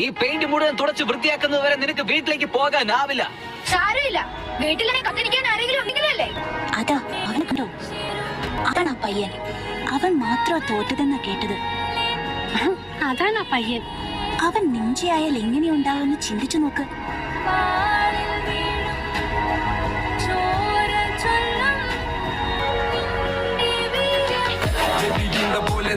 ഈ പെയിന്റ് മുഴുവൻ തുടച്ച് വൃത്തിയാക്കുന്നതുവരെ നിനക്ക് വീട്ടിലേക്ക് പോകാനാവില്ല. സാരമില്ല, വീട്ടിലെ കത്തിരിക്കാൻ ആരെങ്കിലും ഉണ്ടെങ്കിലല്ലേ. അതാ അവൻ കണ്ടോ, അതാണ് ആ പയ്യൻ. അവൻ മാത്രമാ തോറ്റതെന്നാ കേട്ടത്. അതാണ് ആ പയ്യൻ. അവൻ നെഞ്ചിയായാൽ എങ്ങനെയുണ്ടാവുമെന്ന് ചിന്തിച്ചു നോക്ക്. പോലെ